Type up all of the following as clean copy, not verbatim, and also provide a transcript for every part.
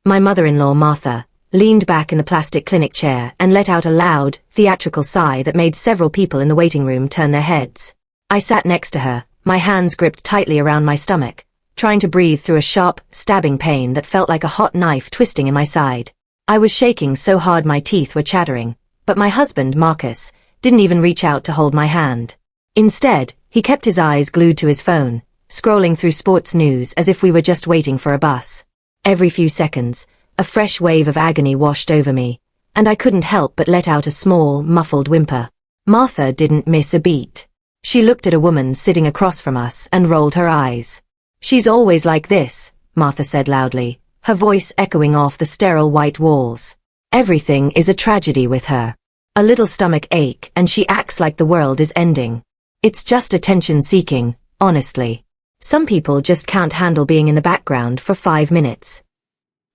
My mother-in-law, Martha, leaned back in the plastic clinic chair and let out a loud, theatrical sigh that made several people in the waiting room turn their heads. I sat next to her, my hands gripped tightly around my stomach, trying to breathe through a sharp, stabbing pain that felt like a hot knife twisting in my side. I was shaking so hard my teeth were chattering, but my husband, Marcus, didn't even reach out to hold my hand. Instead, he kept his eyes glued to his phone, scrolling through sports news as if we were just waiting for a bus. Every few seconds, a fresh wave of agony washed over me, and I couldn't help but let out a small, muffled whimper. Martha didn't miss a beat. She looked at a woman sitting across from us and rolled her eyes. "She's always like this," Martha said loudly, her voice echoing off the sterile white walls. "Everything is a tragedy with her. A little stomach ache and she acts like the world is ending. It's just attention-seeking, honestly. Some people just can't handle being in the background for 5 minutes."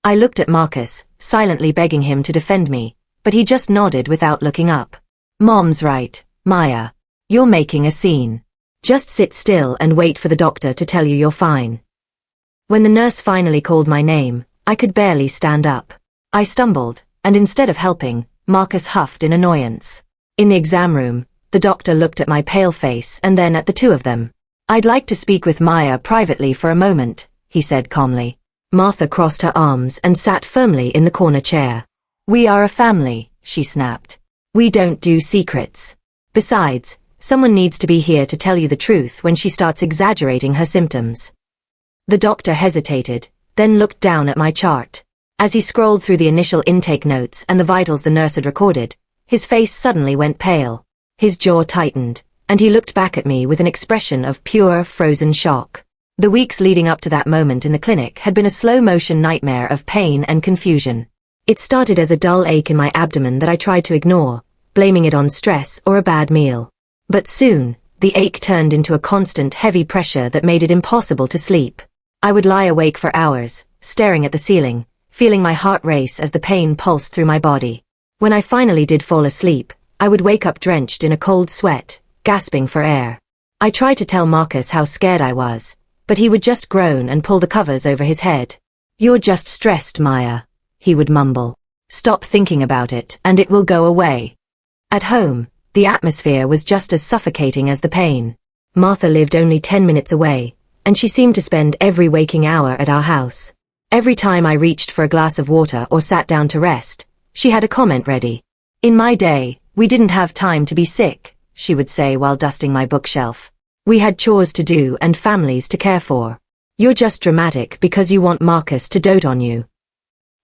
I looked at Marcus, silently begging him to defend me, but he just nodded without looking up. "Mom's right, Maya. You're making a scene. Just sit still and wait for the doctor to tell you you're fine." When the nurse finally called my name, I could barely stand up. I stumbled, and instead of helping, Marcus huffed in annoyance. In the exam room, the doctor looked at my pale face and then at the two of them. "I'd like to speak with Maya privately for a moment," he said calmly. Martha crossed her arms and sat firmly in the corner chair. "We are a family," she snapped. "We don't do secrets. Besides, someone needs to be here to tell you the truth when she starts exaggerating her symptoms." The doctor hesitated, then looked down at my chart. As he scrolled through the initial intake notes and the vitals the nurse had recorded, his face suddenly went pale. His jaw tightened, and he looked back at me with an expression of pure, frozen shock. The weeks leading up to that moment in the clinic had been a slow-motion nightmare of pain and confusion. It started as a dull ache in my abdomen that I tried to ignore, blaming it on stress or a bad meal. But soon, the ache turned into a constant, heavy pressure that made it impossible to sleep. I would lie awake for hours, staring at the ceiling, feeling my heart race as the pain pulsed through my body. When I finally did fall asleep, I would wake up drenched in a cold sweat, gasping for air. I tried to tell Marcus how scared I was, but he would just groan and pull the covers over his head. "You're just stressed, Maya," he would mumble. "Stop thinking about it, and it will go away." At home, the atmosphere was just as suffocating as the pain. Martha lived only 10 minutes away, and she seemed to spend every waking hour at our house. Every time I reached for a glass of water or sat down to rest, she had a comment ready. "In my day, we didn't have time to be sick," she would say while dusting my bookshelf. "We had chores to do and families to care for. You're just dramatic because you want Marcus to dote on you."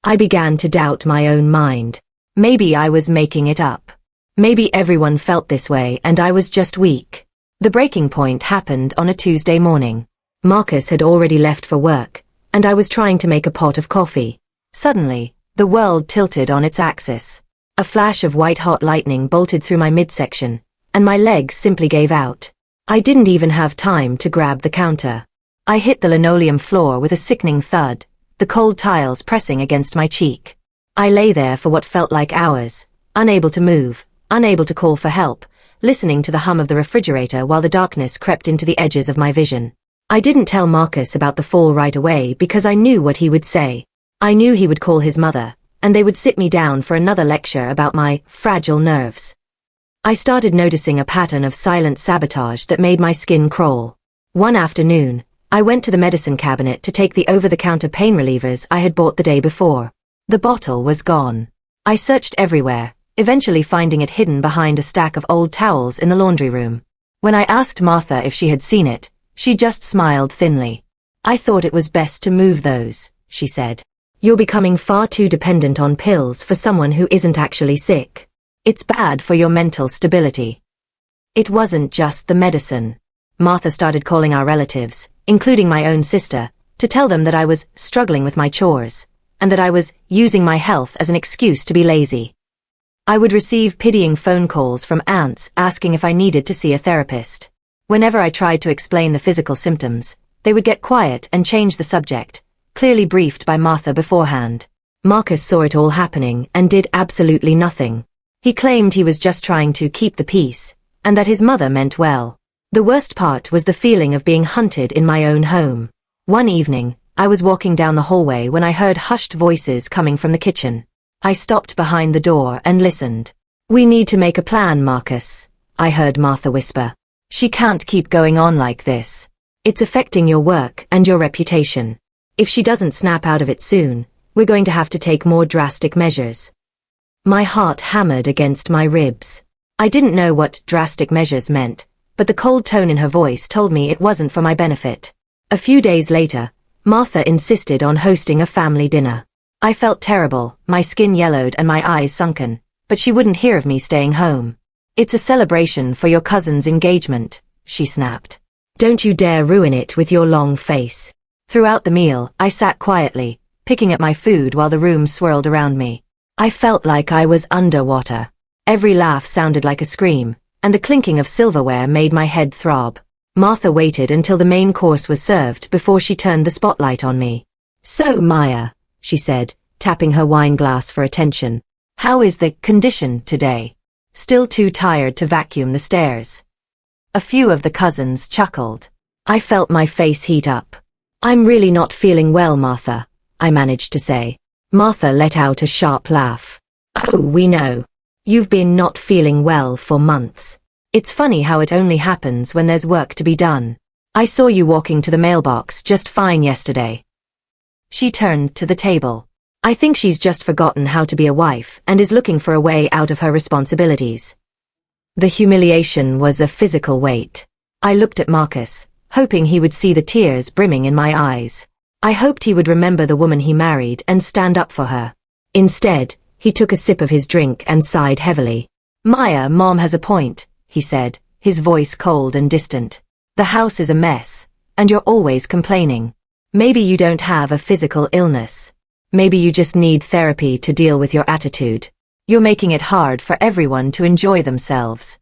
I began to doubt my own mind. Maybe I was making it up. Maybe everyone felt this way and I was just weak. The breaking point happened on a Tuesday morning. Marcus had already left for work, and I was trying to make a pot of coffee. Suddenly, the world tilted on its axis. A flash of white-hot lightning bolted through my midsection, and my legs simply gave out. I didn't even have time to grab the counter. I hit the linoleum floor with a sickening thud, the cold tiles pressing against my cheek. I lay there for what felt like hours, unable to move, unable to call for help, listening to the hum of the refrigerator while the darkness crept into the edges of my vision. I didn't tell Marcus about the fall right away because I knew what he would say. I knew he would call his mother, and they would sit me down for another lecture about my fragile nerves. I started noticing a pattern of silent sabotage that made my skin crawl. One afternoon, I went to the medicine cabinet to take the over-the-counter pain relievers I had bought the day before. The bottle was gone. I searched everywhere, eventually finding it hidden behind a stack of old towels in the laundry room. When I asked Martha if she had seen it, she just smiled thinly. "I thought it was best to move those," she said. "You're becoming far too dependent on pills for someone who isn't actually sick. It's bad for your mental stability." It wasn't just the medicine. Martha started calling our relatives, including my own sister, to tell them that I was struggling with my chores, and that I was using my health as an excuse to be lazy. I would receive pitying phone calls from aunts asking if I needed to see a therapist. Whenever I tried to explain the physical symptoms, they would get quiet and change the subject, clearly briefed by Martha beforehand. Marcus saw it all happening and did absolutely nothing. He claimed he was just trying to keep the peace, and that his mother meant well. The worst part was the feeling of being hunted in my own home. One evening, I was walking down the hallway when I heard hushed voices coming from the kitchen. I stopped behind the door and listened. "We need to make a plan, Marcus," I heard Martha whisper. "She can't keep going on like this. It's affecting your work and your reputation. If she doesn't snap out of it soon, we're going to have to take more drastic measures." My heart hammered against my ribs. I didn't know what drastic measures meant, but the cold tone in her voice told me it wasn't for my benefit. A few days later, Martha insisted on hosting a family dinner. I felt terrible, my skin yellowed and my eyes sunken, but she wouldn't hear of me staying home. "It's a celebration for your cousin's engagement," she snapped. "Don't you dare ruin it with your long face." Throughout the meal, I sat quietly, picking at my food while the room swirled around me. I felt like I was underwater. Every laugh sounded like a scream, and the clinking of silverware made my head throb. Martha waited until the main course was served before she turned the spotlight on me. "So, Maya," she said, tapping her wine glass for attention, "how is the condition today? Still too tired to vacuum the stairs?" A few of the cousins chuckled. I felt my face heat up. "I'm really not feeling well, Martha," I managed to say. Martha let out a sharp laugh. "Oh, we know. You've been not feeling well for months. It's funny how it only happens when there's work to be done. I saw you walking to the mailbox just fine yesterday." She turned to the table. "I think she's just forgotten how to be a wife and is looking for a way out of her responsibilities." The humiliation was a physical weight. I looked at Marcus, hoping he would see the tears brimming in my eyes. I hoped he would remember the woman he married and stand up for her. Instead, he took a sip of his drink and sighed heavily. "Maya, Mom has a point," he said, his voice cold and distant. "The house is a mess, and you're always complaining. Maybe you don't have a physical illness. Maybe you just need therapy to deal with your attitude. You're making it hard for everyone to enjoy themselves."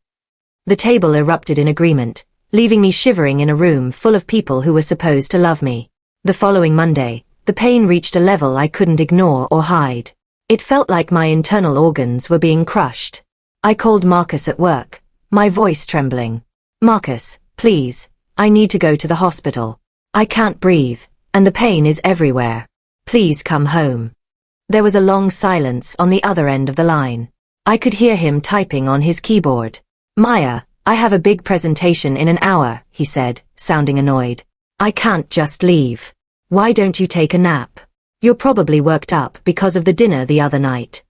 The table erupted in agreement, leaving me shivering in a room full of people who were supposed to love me. The following Monday, the pain reached a level I couldn't ignore or hide. It felt like my internal organs were being crushed. I called Marcus at work, my voice trembling. "Marcus, please, I need to go to the hospital. I can't breathe, and the pain is everywhere. Please come home." There was a long silence on the other end of the line. I could hear him typing on his keyboard. "Maya, I have a big presentation in an hour," he said, sounding annoyed. "I can't just leave. Why don't you take a nap? You're probably worked up because of the dinner the other night."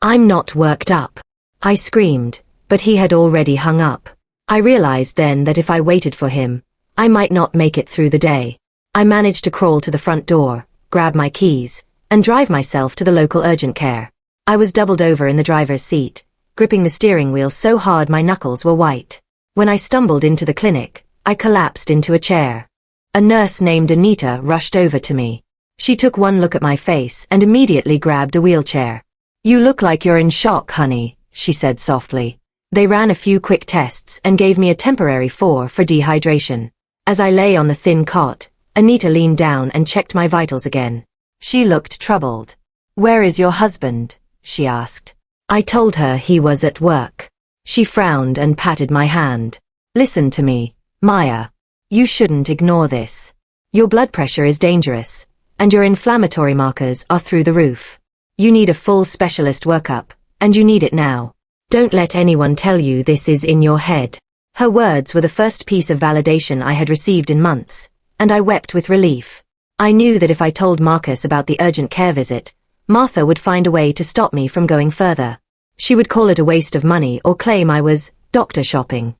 "I'm not worked up," I screamed, but he had already hung up. I realized then that if I waited for him, I might not make it through the day. I managed to crawl to the front door, grab my keys, and drive myself to the local urgent care. I was doubled over in the driver's seat, gripping the steering wheel so hard my knuckles were white. When I stumbled into the clinic, I collapsed into a chair. A nurse named Anita rushed over to me. She took one look at my face and immediately grabbed a wheelchair. "You look like you're in shock, honey," she said softly. They ran a few quick tests and gave me a temporary 4 for dehydration. As I lay on the thin cot, Anita leaned down and checked my vitals again. She looked troubled. "Where is your husband?" she asked. I told her he was at work. She frowned and patted my hand. "Listen to me, Maya. You shouldn't ignore this. Your blood pressure is dangerous, and your inflammatory markers are through the roof. You need a full specialist workup, and you need it now. Don't let anyone tell you this is in your head." Her words were the first piece of validation I had received in months, and I wept with relief. I knew that if I told Marcus about the urgent care visit, Martha would find a way to stop me from going further. She would call it a waste of money or claim I was doctor shopping.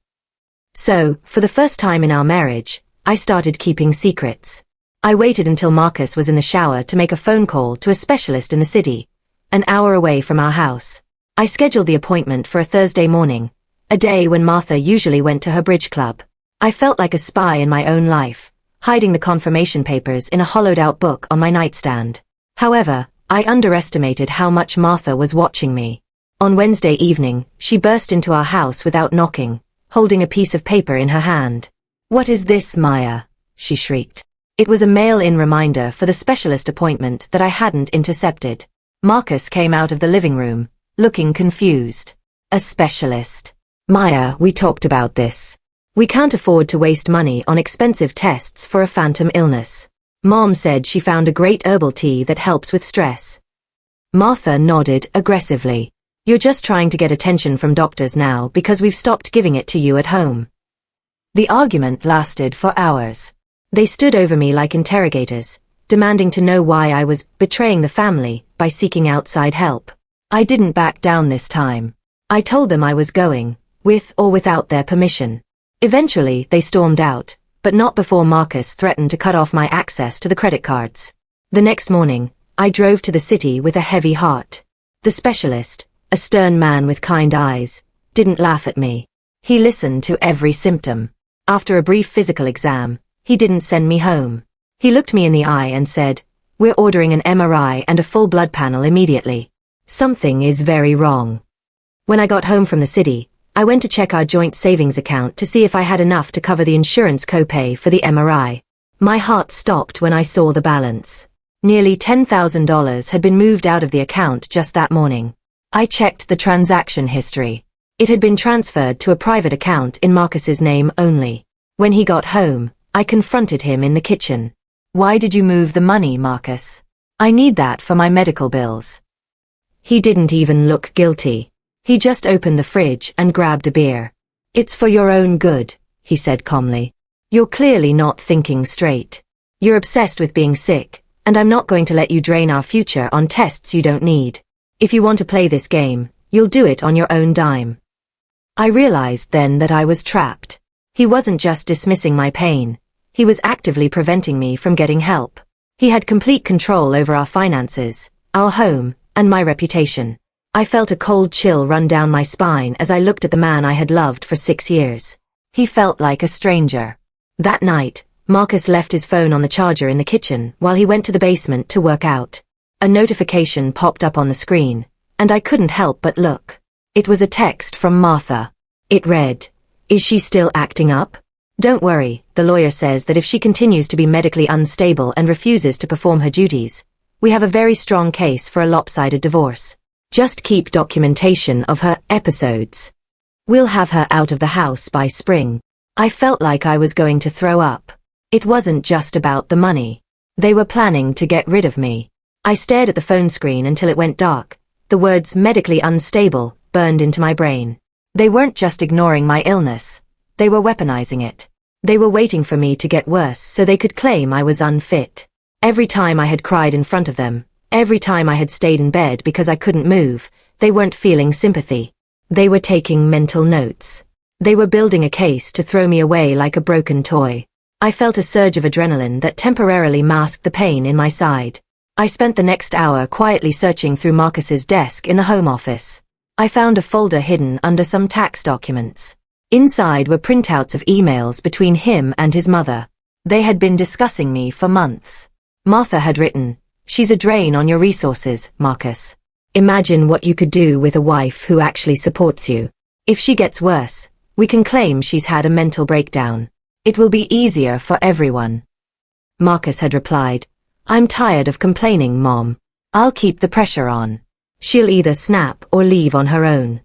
So, for the first time in our marriage, I started keeping secrets. I waited until Marcus was in the shower to make a phone call to a specialist in the city, an hour away from our house. I scheduled the appointment for a Thursday morning, a day when Martha usually went to her bridge club. I felt like a spy in my own life, hiding the confirmation papers in a hollowed-out book on my nightstand. However, I underestimated how much Martha was watching me. On Wednesday evening, she burst into our house without knocking, holding a piece of paper in her hand. "What is this, Maya?" she shrieked. It was a mail-in reminder for the specialist appointment that I hadn't intercepted. Marcus came out of the living room, looking confused. "A specialist. Maya, we talked about this. We can't afford to waste money on expensive tests for a phantom illness. Mom said she found a great herbal tea that helps with stress. Martha nodded aggressively. You're just trying to get attention from doctors now because we've stopped giving it to you at home. The argument lasted for hours. They stood over me like interrogators, demanding to know why I was betraying the family by seeking outside help. I didn't back down this time. I told them I was going, with or without their permission. Eventually, they stormed out, but not before Marcus threatened to cut off my access to the credit cards. The next morning, I drove to the city with a heavy heart. The specialist, a stern man with kind eyes, didn't laugh at me. He listened to every symptom. After a brief physical exam, he didn't send me home. He looked me in the eye and said, "We're ordering an MRI and a full blood panel immediately. Something is very wrong." When I got home from the city, I went to check our joint savings account to see if I had enough to cover the insurance copay for the MRI. My heart stopped when I saw the balance. Nearly $10,000 had been moved out of the account just that morning. I checked the transaction history. It had been transferred to a private account in Marcus's name only. When he got home, I confronted him in the kitchen. "Why did you move the money, Marcus? I need that for my medical bills." He didn't even look guilty. He just opened the fridge and grabbed a beer. "It's for your own good," he said calmly. "You're clearly not thinking straight. You're obsessed with being sick, and I'm not going to let you drain our future on tests you don't need. If you want to play this game, you'll do it on your own dime." I realized then that I was trapped. He wasn't just dismissing my pain. He was actively preventing me from getting help. He had complete control over our finances, our home, and my reputation. I felt a cold chill run down my spine as I looked at the man I had loved for 6 years. He felt like a stranger. That night, Marcus left his phone on the charger in the kitchen while he went to the basement to work out. A notification popped up on the screen, and I couldn't help but look. It was a text from Martha. It read, "Is she still acting up? Don't worry, the lawyer says that if she continues to be medically unstable and refuses to perform her duties, we have a very strong case for a lopsided divorce. Just keep documentation of her episodes. We'll have her out of the house by spring." I felt like I was going to throw up. It wasn't just about the money. They were planning to get rid of me. I stared at the phone screen until it went dark. The words "medically unstable" burned into my brain. They weren't just ignoring my illness. They were weaponizing it. They were waiting for me to get worse so they could claim I was unfit. Every time I had cried in front of them, every time I had stayed in bed because I couldn't move, they weren't feeling sympathy. They were taking mental notes. They were building a case to throw me away like a broken toy. I felt a surge of adrenaline that temporarily masked the pain in my side. I spent the next hour quietly searching through Marcus's desk in the home office. I found a folder hidden under some tax documents. Inside were printouts of emails between him and his mother. They had been discussing me for months. Martha had written, "She's a drain on your resources, Marcus. Imagine what you could do with a wife who actually supports you. If she gets worse, we can claim she's had a mental breakdown. It will be easier for everyone." Marcus had replied, "I'm tired of complaining, Mom. I'll keep the pressure on. She'll either snap or leave on her own."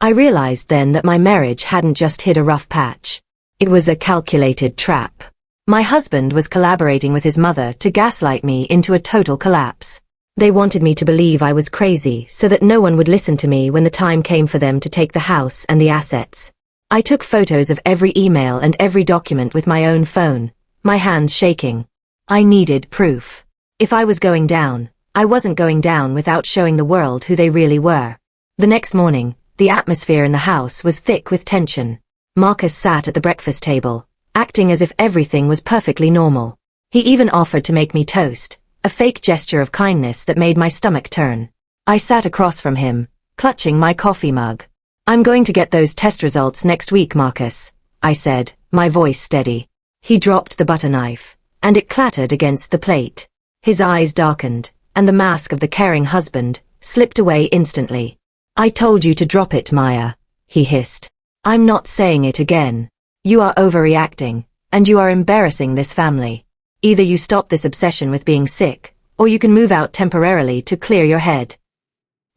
I realized then that my marriage hadn't just hit a rough patch. It was a calculated trap. My husband was collaborating with his mother to gaslight me into a total collapse. They wanted me to believe I was crazy so that no one would listen to me when the time came for them to take the house and the assets. I took photos of every email and every document with my own phone, my hands shaking. I needed proof. If I was going down, I wasn't going down without showing the world who they really were. The next morning, the atmosphere in the house was thick with tension. Marcus sat at the breakfast table, acting as if everything was perfectly normal. He even offered to make me toast, a fake gesture of kindness that made my stomach turn. I sat across from him, clutching my coffee mug. "I'm going to get those test results next week, Marcus," I said, my voice steady. He dropped the butter knife, and it clattered against the plate. His eyes darkened, and the mask of the caring husband slipped away instantly. "I told you to drop it, Maya," he hissed. "I'm not saying it again. You are overreacting, and you are embarrassing this family. Either you stop this obsession with being sick, or you can move out temporarily to clear your head.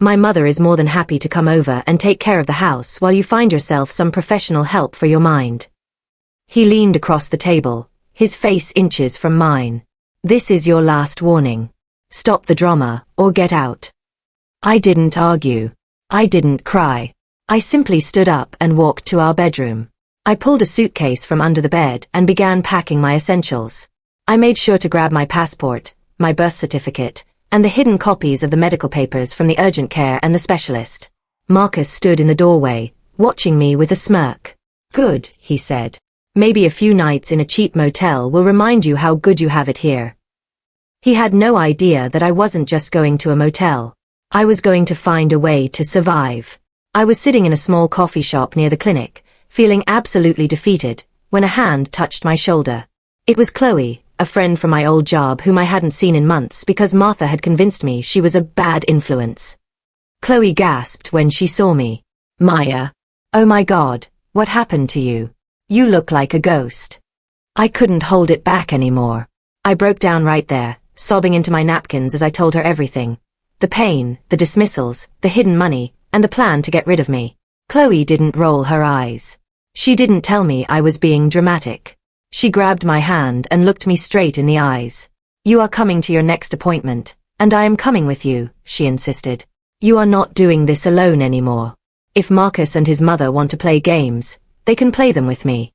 My mother is more than happy to come over and take care of the house while you find yourself some professional help for your mind." He leaned across the table, his face inches from mine. This is your last warning. Stop the drama, or get out. I didn't argue. I didn't cry. I simply stood up and walked to our bedroom. I pulled a suitcase from under the bed and began packing my essentials. I made sure to grab my passport, my birth certificate, and the hidden copies of the medical papers from the urgent care and the specialist. Marcus stood in the doorway, watching me with a smirk. Good, he said. Maybe a few nights in a cheap motel will remind you how good you have it here. He had no idea that I wasn't just going to a motel. I was going to find a way to survive. I was sitting in a small coffee shop near the clinic, feeling absolutely defeated, when a hand touched my shoulder. It was Chloe, a friend from my old job whom I hadn't seen in months because Martha had convinced me she was a bad influence. Chloe gasped when she saw me. Maya. Oh my God, what happened to you? You look like a ghost. I couldn't hold it back anymore. I broke down right there, sobbing into my napkins as I told her everything. The pain, the dismissals, the hidden money, and the plan to get rid of me. Chloe didn't roll her eyes. She didn't tell me I was being dramatic. She grabbed my hand and looked me straight in the eyes. You are coming to your next appointment, and I am coming with you, she insisted. You are not doing this alone anymore. If Marcus and his mother want to play games, they can play them with me.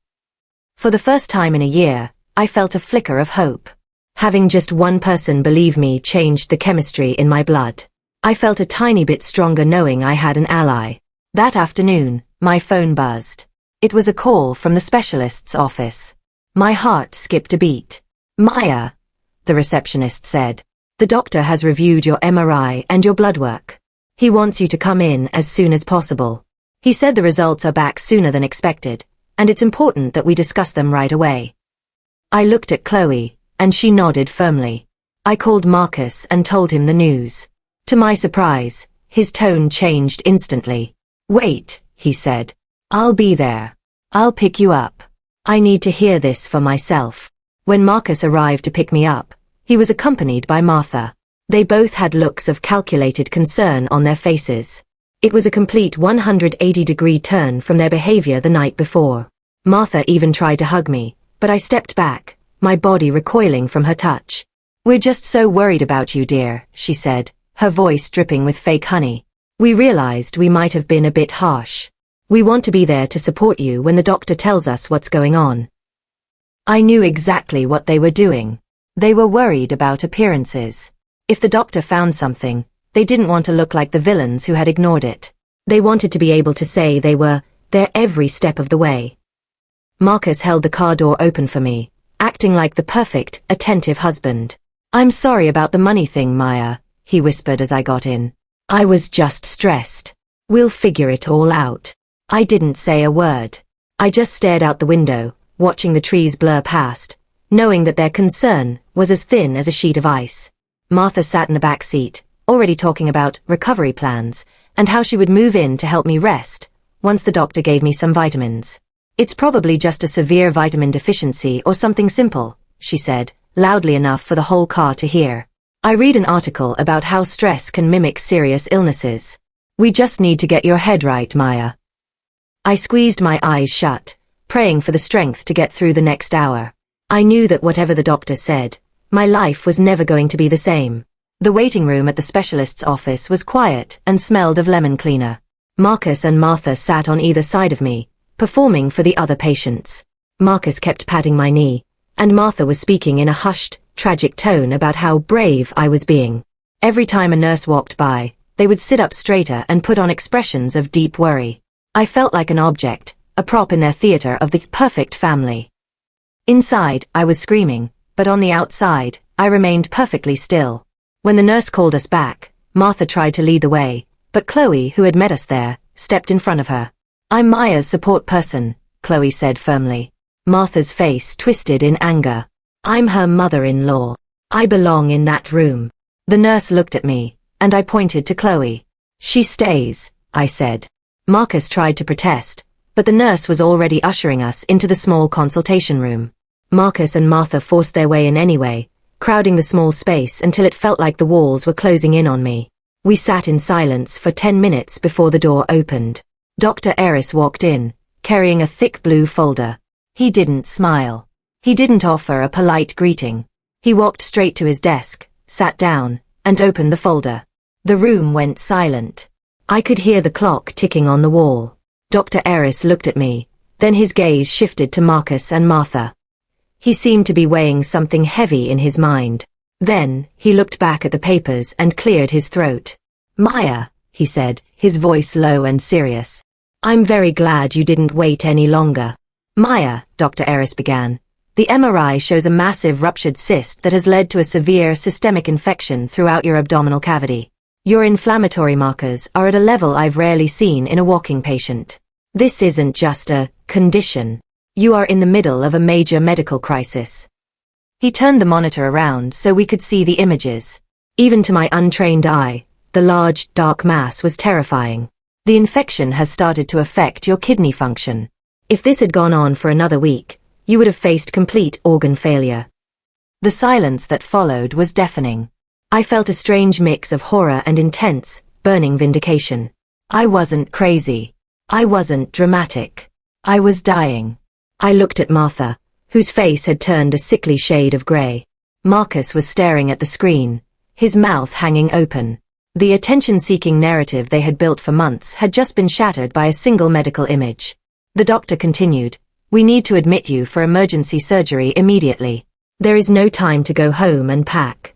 For the first time in a year, I felt a flicker of hope. Having just one person believe me changed the chemistry in my blood. I felt a tiny bit stronger knowing I had an ally. That afternoon, my phone buzzed. It was a call from the specialist's office. My heart skipped a beat. Maya, the receptionist said. The doctor has reviewed your MRI and your blood work. He wants you to come in as soon as possible. He said the results are back sooner than expected, and it's important that we discuss them right away. I looked at Chloe, and she nodded firmly. I called Marcus and told him the news. To my surprise, his tone changed instantly. Wait, he said. I'll be there. I'll pick you up. I need to hear this for myself. When Marcus arrived to pick me up, he was accompanied by Martha. They both had looks of calculated concern on their faces. It was a complete 180-degree turn from their behavior the night before. Martha even tried to hug me, but I stepped back, my body recoiling from her touch. We're just so worried about you, dear, she said, her voice dripping with fake honey. We realized we might have been a bit harsh. We want to be there to support you when the doctor tells us what's going on. I knew exactly what they were doing. They were worried about appearances. If the doctor found something, they didn't want to look like the villains who had ignored it. They wanted to be able to say they were there every step of the way. Marcus held the car door open for me, acting like the perfect, attentive husband. I'm sorry about the money thing, Maya, he whispered as I got in. I was just stressed. We'll figure it all out. I didn't say a word. I just stared out the window, watching the trees blur past, knowing that their concern was as thin as a sheet of ice. Martha sat in the back seat, already talking about recovery plans and how she would move in to help me rest once the doctor gave me some vitamins. It's probably just a severe vitamin deficiency or something simple, she said, loudly enough for the whole car to hear. I read an article about how stress can mimic serious illnesses. We just need to get your head right, Maya. I squeezed my eyes shut, praying for the strength to get through the next hour. I knew that whatever the doctor said, my life was never going to be the same. The waiting room at the specialist's office was quiet and smelled of lemon cleaner. Marcus and Martha sat on either side of me, performing for the other patients. Marcus kept patting my knee, and Martha was speaking in a hushed, tragic tone about how brave I was being. Every time a nurse walked by, they would sit up straighter and put on expressions of deep worry. I felt like an object, a prop in their theater of the perfect family. Inside, I was screaming, but on the outside, I remained perfectly still. When the nurse called us back, Martha tried to lead the way, but Chloe, who had met us there, stepped in front of her. I'm Maya's support person, Chloe said firmly. Martha's face twisted in anger. I'm her mother-in-law. I belong in that room. The nurse looked at me, and I pointed to Chloe. She stays, I said. Marcus tried to protest, but the nurse was already ushering us into the small consultation room. Marcus and Martha forced their way in anyway, crowding the small space until it felt like the walls were closing in on me. We sat in silence for 10 minutes before the door opened. Dr. Eris walked in, carrying a thick blue folder. He didn't smile. He didn't offer a polite greeting. He walked straight to his desk, sat down, and opened the folder. The room went silent. I could hear the clock ticking on the wall. Dr. Eris looked at me, then his gaze shifted to Marcus and Martha. He seemed to be weighing something heavy in his mind. Then, he looked back at the papers and cleared his throat. "Maya," he said, his voice low and serious. "I'm very glad you didn't wait any longer." "Maya," Dr. Eris began, "the MRI shows a massive ruptured cyst that has led to a severe systemic infection throughout your abdominal cavity. Your inflammatory markers are at a level I've rarely seen in a walking patient. This isn't just a condition. You are in the middle of a major medical crisis." He turned the monitor around so we could see the images. Even to my untrained eye, the large, dark mass was terrifying. "The infection has started to affect your kidney function. If this had gone on for another week, you would have faced complete organ failure." The silence that followed was deafening. I felt a strange mix of horror and intense, burning vindication. I wasn't crazy. I wasn't dramatic. I was dying. I looked at Martha, whose face had turned a sickly shade of grey. Marcus was staring at the screen, his mouth hanging open. The attention-seeking narrative they had built for months had just been shattered by a single medical image. The doctor continued, "We need to admit you for emergency surgery immediately. There is no time to go home and pack."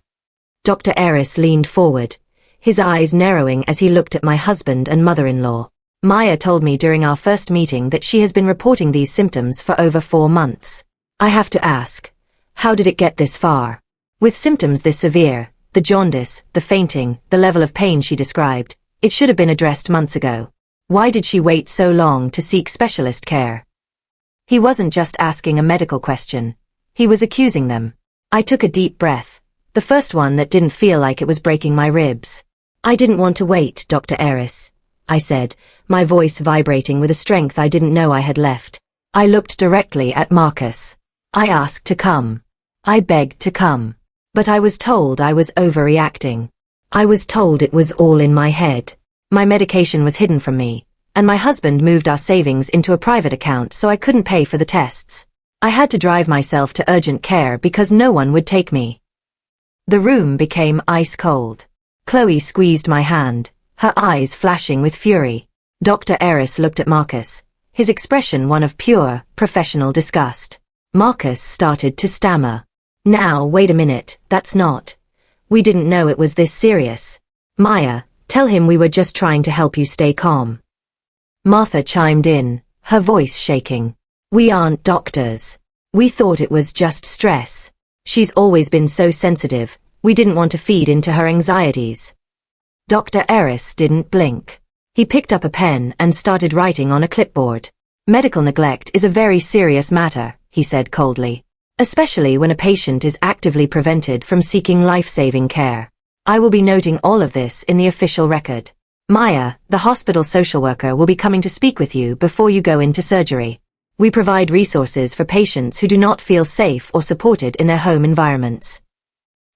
Dr. Eris leaned forward, his eyes narrowing as he looked at my husband and mother-in-law. "Maya told me during our first meeting that she has been reporting these symptoms for over 4 months. I have to ask, how did it get this far? With symptoms this severe, the jaundice, the fainting, the level of pain she described, it should have been addressed months ago. Why did she wait so long to seek specialist care?" He wasn't just asking a medical question. He was accusing them. I took a deep breath, the first one that didn't feel like it was breaking my ribs. "I didn't want to wait, Dr. Eris," I said, my voice vibrating with a strength I didn't know I had left. I looked directly at Marcus. "I asked to come. I begged to come. But I was told I was overreacting. I was told it was all in my head. My medication was hidden from me, and my husband moved our savings into a private account so I couldn't pay for the tests. I had to drive myself to urgent care because no one would take me." The room became ice cold. Chloe squeezed my hand, her eyes flashing with fury. Dr. Eris looked at Marcus, his expression one of pure, professional disgust. Marcus started to stammer. "Now, wait a minute, that's not. We didn't know it was this serious. Maya, tell him we were just trying to help you stay calm." Martha chimed in, her voice shaking. "We aren't doctors. We thought it was just stress. She's always been so sensitive, we didn't want to feed into her anxieties." Dr. Eris didn't blink. He picked up a pen and started writing on a clipboard. "Medical neglect is a very serious matter," he said coldly, "especially when a patient is actively prevented from seeking life-saving care. I will be noting all of this in the official record. Maya, the hospital social worker, will be coming to speak with you before you go into surgery. We provide resources for patients who do not feel safe or supported in their home environments."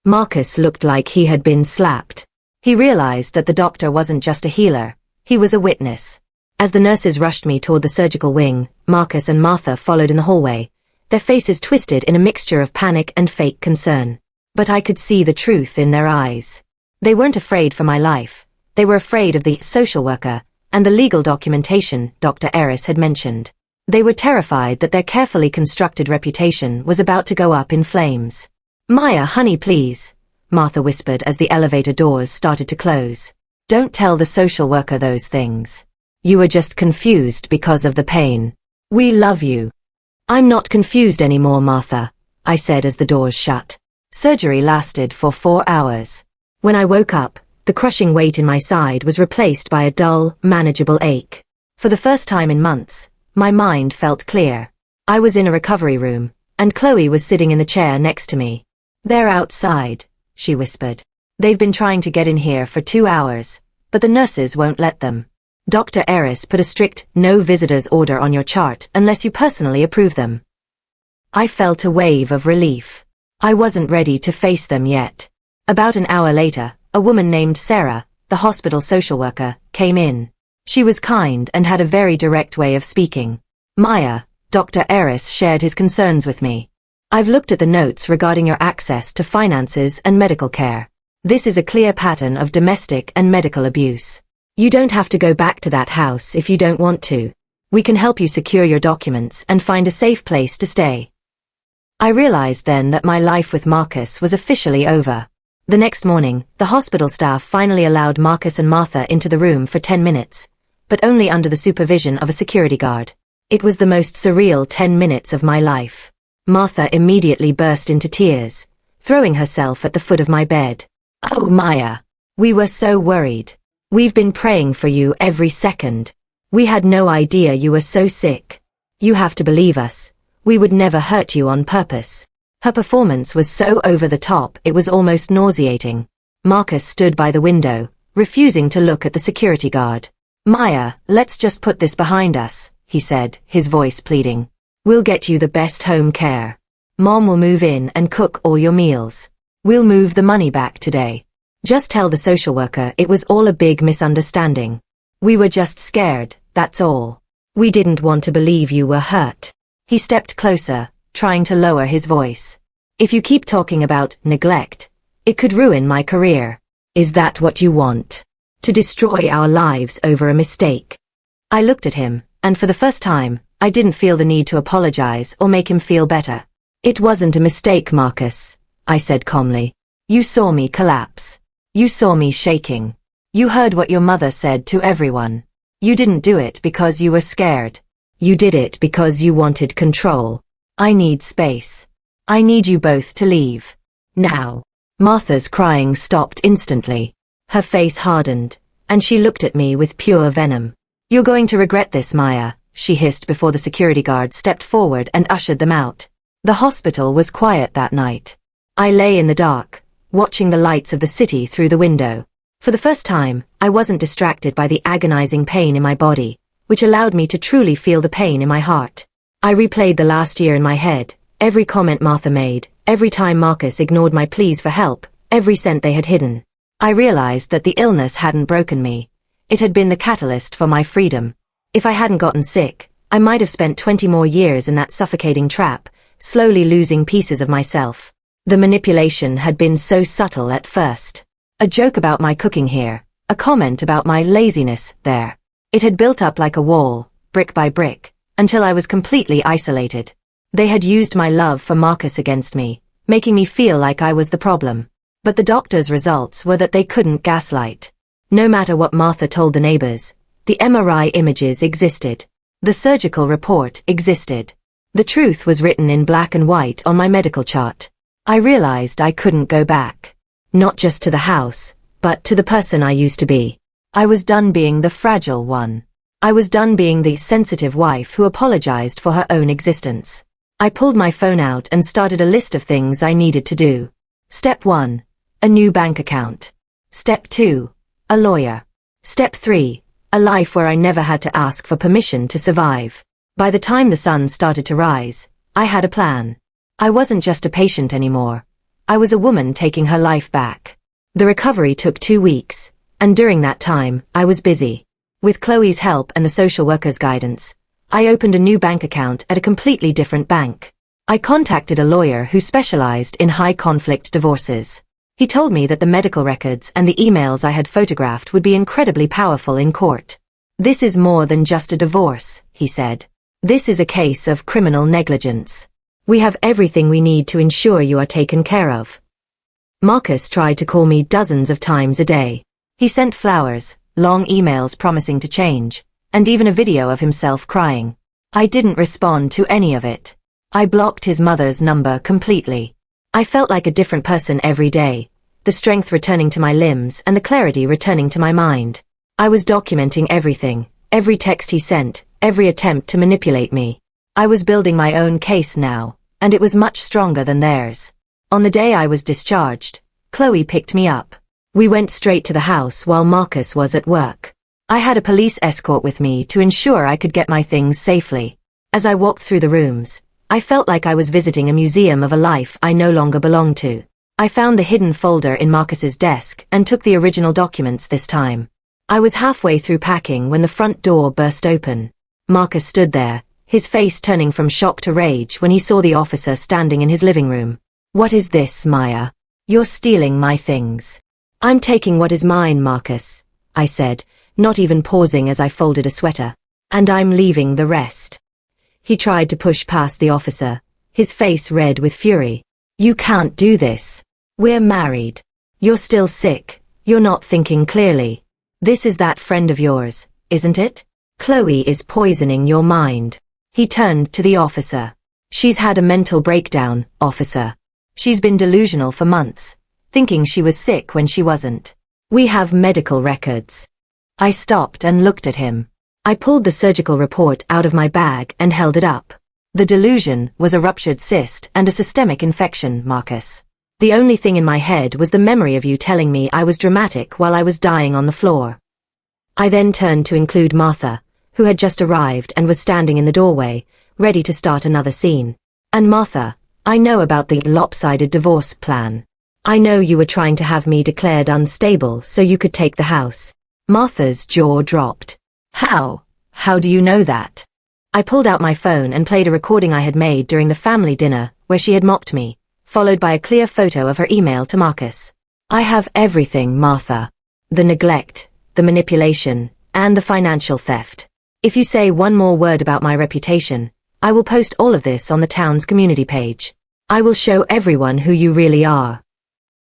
Marcus looked like he had been slapped. He realized that the doctor wasn't just a healer, he was a witness. As the nurses rushed me toward the surgical wing, Marcus and Martha followed in the hallway, their faces twisted in a mixture of panic and fake concern. But I could see the truth in their eyes. They weren't afraid for my life. They were afraid of the social worker and the legal documentation Dr. Eris had mentioned. They were terrified that their carefully constructed reputation was about to go up in flames. "Maya, honey, please," Martha whispered as the elevator doors started to close. "Don't tell the social worker those things. You were just confused because of the pain. We love you." "I'm not confused anymore, Martha," I said as the doors shut. Surgery lasted for 4 hours. When I woke up, the crushing weight in my side was replaced by a dull, manageable ache. For the first time in months, my mind felt clear. I was in a recovery room, and Chloe was sitting in the chair next to me. "They're outside," she whispered. "They've been trying to get in here for 2 hours, but the nurses won't let them. Dr. Eris put a strict no visitors order on your chart unless you personally approve them." I felt a wave of relief. I wasn't ready to face them yet. About an hour later, a woman named Sarah, the hospital social worker, came in. She was kind and had a very direct way of speaking. "Maya," Dr. Eris shared his concerns with me. I've looked at the notes regarding your access to finances and medical care. This is a clear pattern of domestic and medical abuse. You don't have to go back to that house if you don't want to. We can help you secure your documents and find a safe place to stay. I realized then that my life with Marcus was officially over. The next morning, the hospital staff finally allowed Marcus and Martha into the room for 10 minutes, but only under the supervision of a security guard. It was the most surreal 10 minutes of my life. Martha immediately burst into tears, throwing herself at the foot of my bed. "Oh, Maya, we were so worried. We've been praying for you every second. We had no idea you were so sick. You have to believe us. We would never hurt you on purpose." Her performance was so over the top it was almost nauseating. Marcus stood by the window, refusing to look at the security guard. "Maya, let's just put this behind us," he said, his voice pleading. "We'll get you the best home care. Mom will move in and cook all your meals. We'll move the money back today. Just tell the social worker it was all a big misunderstanding. We were just scared, that's all. We didn't want to believe you were hurt." He stepped closer, trying to lower his voice. "If you keep talking about neglect, it could ruin my career. Is that what you want? To destroy our lives over a mistake?" I looked at him, and for the first time, I didn't feel the need to apologize or make him feel better. "It wasn't a mistake, Marcus," I said calmly. "You saw me collapse. You saw me shaking. You heard what your mother said to everyone. You didn't do it because you were scared. You did it because you wanted control. I need space. I need you both to leave. Now." Martha's crying stopped instantly. Her face hardened, and she looked at me with pure venom. "You're going to regret this, Maya," she hissed before the security guard stepped forward and ushered them out. The hospital was quiet that night. I lay in the dark, watching the lights of the city through the window. For the first time, I wasn't distracted by the agonizing pain in my body, which allowed me to truly feel the pain in my heart. I replayed the last year in my head, every comment Martha made, every time Marcus ignored my pleas for help, every cent they had hidden. I realized that the illness hadn't broken me. It had been the catalyst for my freedom. If I hadn't gotten sick, I might have spent 20 more years in that suffocating trap, slowly losing pieces of myself. The manipulation had been so subtle at first. A joke about my cooking here, a comment about my laziness there. It had built up like a wall, brick by brick, until I was completely isolated. They had used my love for Marcus against me, making me feel like I was the problem. But the doctor's results were that they couldn't gaslight. No matter what Martha told the neighbors, the MRI images existed. The surgical report existed. The truth was written in black and white on my medical chart. I realized I couldn't go back. Not just to the house, but to the person I used to be. I was done being the fragile one. I was done being the sensitive wife who apologized for her own existence. I pulled my phone out and started a list of things I needed to do. Step 1. A new bank account. Step 2. A lawyer. Step 3. A life where I never had to ask for permission to survive. By the time the sun started to rise, I had a plan. I wasn't just a patient anymore. I was a woman taking her life back. The recovery took 2 weeks, and during that time, I was busy. With Chloe's help and the social worker's guidance, I opened a new bank account at a completely different bank. I contacted a lawyer who specialized in high-conflict divorces. He told me that the medical records and the emails I had photographed would be incredibly powerful in court. "This is more than just a divorce," he said. "This is a case of criminal negligence. We have everything we need to ensure you are taken care of." Marcus tried to call me dozens of times a day. He sent flowers, long emails promising to change, and even a video of himself crying. I didn't respond to any of it. I blocked his mother's number completely. I felt like a different person every day, the strength returning to my limbs and the clarity returning to my mind. I was documenting everything, every text he sent, every attempt to manipulate me. I was building my own case now, and it was much stronger than theirs. On the day I was discharged, Chloe picked me up. We went straight to the house while Marcus was at work. I had a police escort with me to ensure I could get my things safely. As I walked through the rooms, I felt like I was visiting a museum of a life I no longer belonged to. I found the hidden folder in Marcus's desk and took the original documents this time. I was halfway through packing when the front door burst open. Marcus stood there, his face turning from shock to rage when he saw the officer standing in his living room. "What is this, Maya? You're stealing my things." "I'm taking what is mine, Marcus," I said, not even pausing as I folded a sweater. "And I'm leaving the rest." He tried to push past the officer, his face red with fury. "You can't do this. We're married. You're still sick. You're not thinking clearly. This is that friend of yours, isn't it? Chloe is poisoning your mind." He turned to the officer. "She's had a mental breakdown, officer. She's been delusional for months, thinking she was sick when she wasn't. We have medical records." I stopped and looked at him. I pulled the surgical report out of my bag and held it up. The delusion was a ruptured cyst and a systemic infection, Marcus. The only thing in my head was the memory of you telling me I was dramatic while I was dying on the floor. I then turned to include Martha, who had just arrived and was standing in the doorway, ready to start another scene. "And Martha, I know about the lopsided divorce plan. I know you were trying to have me declared unstable so you could take the house." Martha's jaw dropped. "How? How do you know that?" I pulled out my phone and played a recording I had made during the family dinner where she had mocked me, followed by a clear photo of her email to Marcus. "I have everything, Martha. The neglect, the manipulation, and the financial theft. If you say one more word about my reputation, I will post all of this on the town's community page. I will show everyone who you really are."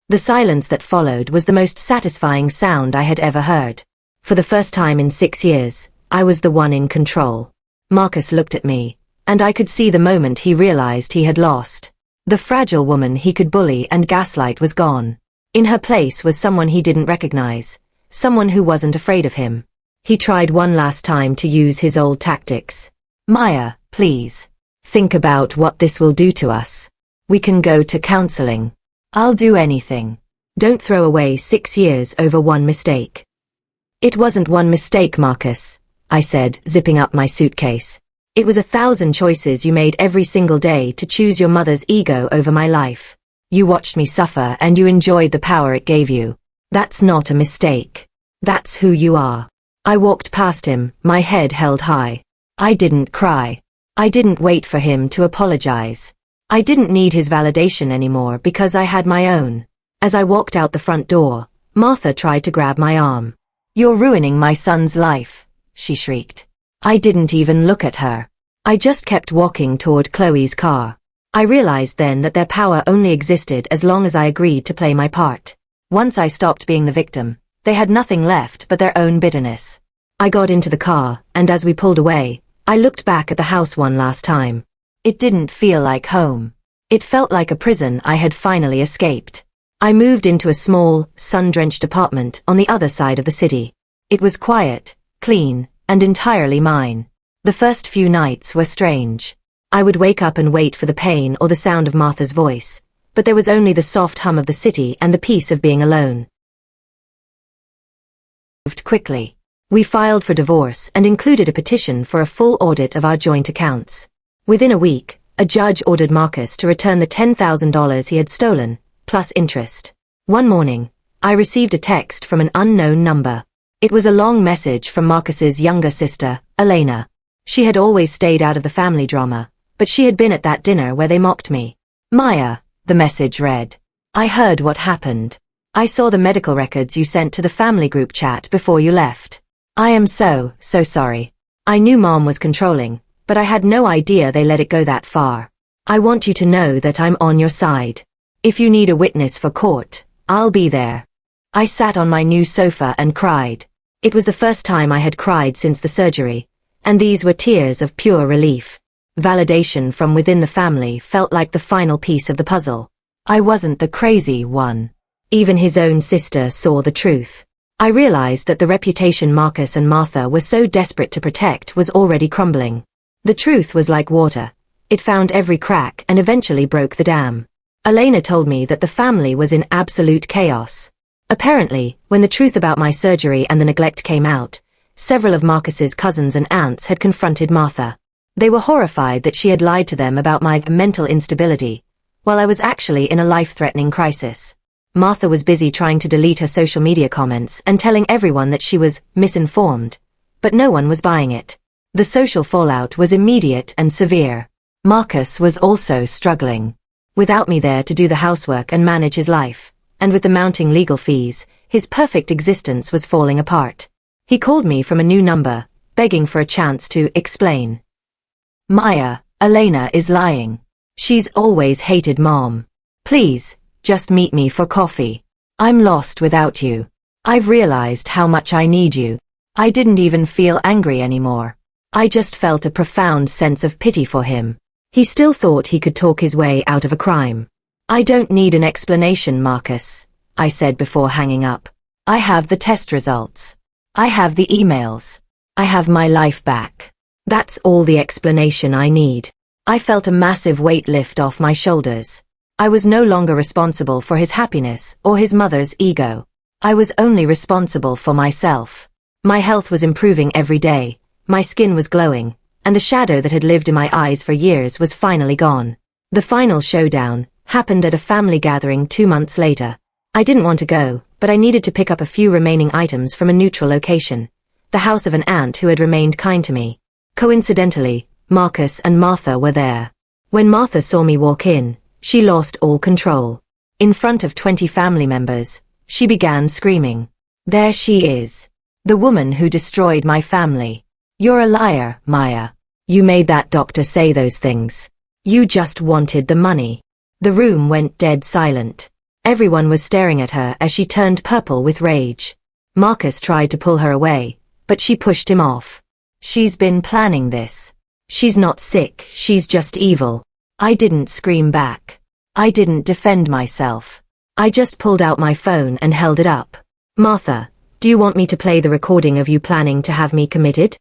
The silence that followed was the most satisfying sound I had ever heard. For the first time in 6 years, I was the one in control. Marcus looked at me, and I could see the moment he realized he had lost. The fragile woman he could bully and gaslight was gone. In her place was someone he didn't recognize, someone who wasn't afraid of him. He tried one last time to use his old tactics. "Maya, please. Think about what this will do to us. We can go to counseling. I'll do anything. Don't throw away 6 years over one mistake." "It wasn't one mistake, Marcus," I said, zipping up my suitcase. "It was 1,000 choices you made every single day to choose your mother's ego over my life. You watched me suffer and you enjoyed the power it gave you. That's not a mistake. That's who you are." I walked past him, my head held high. I didn't cry. I didn't wait for him to apologize. I didn't need his validation anymore because I had my own. As I walked out the front door, Martha tried to grab my arm. "You're ruining my son's life," she shrieked. I didn't even look at her. I just kept walking toward Chloe's car. I realized then that their power only existed as long as I agreed to play my part. Once I stopped being the victim, they had nothing left but their own bitterness. I got into the car, and as we pulled away, I looked back at the house one last time. It didn't feel like home. It felt like a prison I had finally escaped. I moved into a small, sun-drenched apartment on the other side of the city. It was quiet, clean, and entirely mine. The first few nights were strange. I would wake up and wait for the pain or the sound of Martha's voice, but there was only the soft hum of the city and the peace of being alone. Moved quickly. We filed for divorce and included a petition for a full audit of our joint accounts. Within a week, a judge ordered Marcus to return the $10,000 he had stolen, plus interest. One morning, I received a text from an unknown number. It was a long message from Marcus's younger sister, Elena. She had always stayed out of the family drama, but she had been at that dinner where they mocked me. "Maya," the message read. "I heard what happened. I saw the medical records you sent to the family group chat before you left. I am so sorry. I knew Mom was controlling, but I had no idea they let it go that far. I want you to know that I'm on your side. If you need a witness for court, I'll be there." I sat on my new sofa and cried. It was the first time I had cried since the surgery, and these were tears of pure relief. Validation from within the family felt like the final piece of the puzzle. I wasn't the crazy one. Even his own sister saw the truth. I realized that the reputation Marcus and Martha were so desperate to protect was already crumbling. The truth was like water. It found every crack and eventually broke the dam. Elena told me that the family was in absolute chaos. Apparently, when the truth about my surgery and the neglect came out, several of Marcus's cousins and aunts had confronted Martha. They were horrified that she had lied to them about my mental instability, while I was actually in a life-threatening crisis. Martha was busy trying to delete her social media comments and telling everyone that she was misinformed, but no one was buying it. The social fallout was immediate and severe. Marcus was also struggling. Without me there to do the housework and manage his life, and with the mounting legal fees, his perfect existence was falling apart. He called me from a new number, begging for a chance to explain. Maya, Elena is lying. She's always hated Mom. Please, just meet me for coffee. I'm lost without you. I've realized how much I need you. I didn't even feel angry anymore. I just felt a profound sense of pity for him. He still thought he could talk his way out of a crime. I don't need an explanation, Marcus, I said before hanging up. I have the test results. I have the emails. I have my life back. That's all the explanation I need. I felt a massive weight lift off my shoulders. I was no longer responsible for his happiness or his mother's ego. I was only responsible for myself. My health was improving every day, my skin was glowing, and the shadow that had lived in my eyes for years was finally gone. The final showdown happened at a family gathering 2 months later. I didn't want to go, but I needed to pick up a few remaining items from a neutral location, the house of an aunt who had remained kind to me. Coincidentally, Marcus and Martha were there. When Martha saw me walk in, she lost all control. In front of 20 family members, she began screaming. There she is. The woman who destroyed my family. You're a liar, Maya. You made that doctor say those things. You just wanted the money. The room went dead silent. Everyone was staring at her as she turned purple with rage. Marcus tried to pull her away, but she pushed him off. She's been planning this. She's not sick, she's just evil. I didn't scream back. I didn't defend myself. I just pulled out my phone and held it up. Martha, do you want me to play the recording of you planning to have me committed?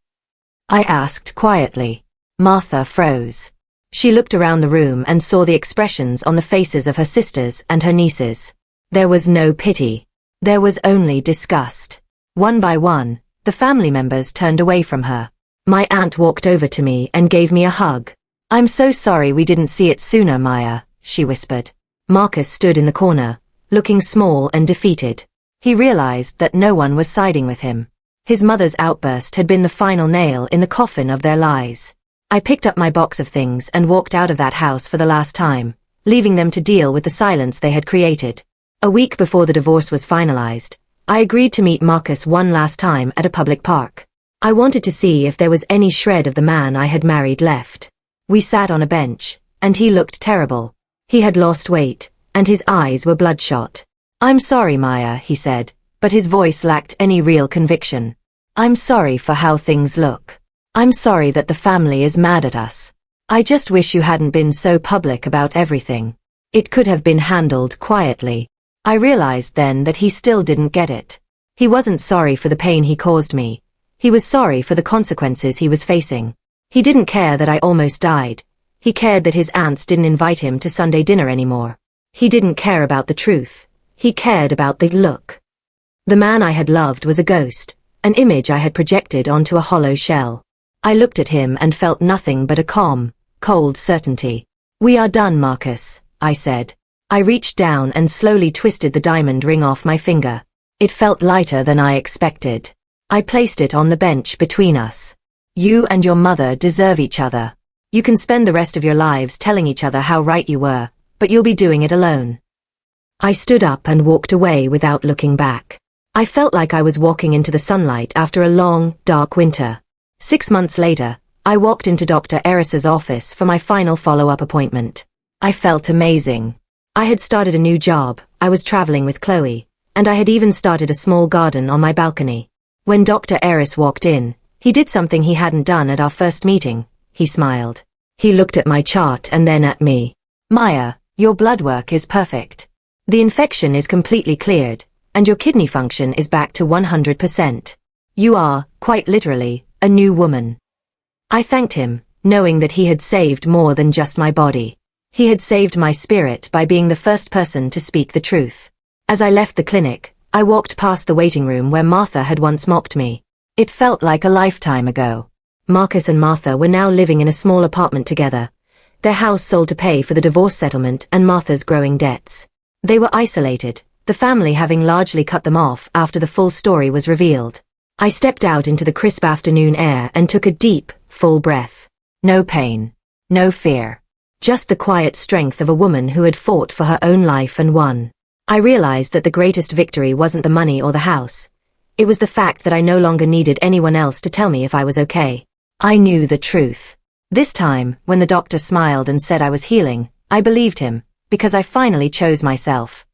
I asked quietly. Martha froze. She looked around the room and saw the expressions on the faces of her sisters and her nieces. There was no pity. There was only disgust. One by one, the family members turned away from her. My aunt walked over to me and gave me a hug. I'm so sorry we didn't see it sooner, Maya, she whispered. Marcus stood in the corner, looking small and defeated. He realized that no one was siding with him. His mother's outburst had been the final nail in the coffin of their lies. I picked up my box of things and walked out of that house for the last time, leaving them to deal with the silence they had created. A week before the divorce was finalized, I agreed to meet Marcus one last time at a public park. I wanted to see if there was any shred of the man I had married left. We sat on a bench, and he looked terrible. He had lost weight, and his eyes were bloodshot. I'm sorry, Maya, he said, but his voice lacked any real conviction. I'm sorry for how things look. I'm sorry that the family is mad at us. I just wish you hadn't been so public about everything. It could have been handled quietly. I realized then that he still didn't get it. He wasn't sorry for the pain he caused me. He was sorry for the consequences he was facing. He didn't care that I almost died. He cared that his aunts didn't invite him to Sunday dinner anymore. He didn't care about the truth. He cared about the look. The man I had loved was a ghost, an image I had projected onto a hollow shell. I looked at him and felt nothing but a calm, cold certainty. We are done, Marcus, I said. I reached down and slowly twisted the diamond ring off my finger. It felt lighter than I expected. I placed it on the bench between us. You and your mother deserve each other. You can spend the rest of your lives telling each other how right you were, but you'll be doing it alone. I stood up and walked away without looking back. I felt like I was walking into the sunlight after a long, dark winter. 6 months later, I walked into Dr. Eris's office for my final follow-up appointment. I felt amazing. I had started a new job, I was traveling with Chloe, and I had even started a small garden on my balcony. When Dr. Eris walked in, he did something he hadn't done at our first meeting. He smiled. He looked at my chart and then at me. Maya, your blood work is perfect. The infection is completely cleared, and your kidney function is back to 100%. You are, quite literally, a new woman. I thanked him, knowing that he had saved more than just my body. He had saved my spirit by being the first person to speak the truth. As I left the clinic, I walked past the waiting room where Martha had once mocked me. It felt like a lifetime ago. Marcus and Martha were now living in a small apartment together, their house sold to pay for the divorce settlement and Martha's growing debts. They were isolated, the family having largely cut them off after the full story was revealed. I stepped out into the crisp afternoon air and took a deep, full breath. No pain. No fear. Just the quiet strength of a woman who had fought for her own life and won. I realized that the greatest victory wasn't the money or the house. It was the fact that I no longer needed anyone else to tell me if I was okay. I knew the truth. This time, when the doctor smiled and said I was healing, I believed him, because I finally chose myself.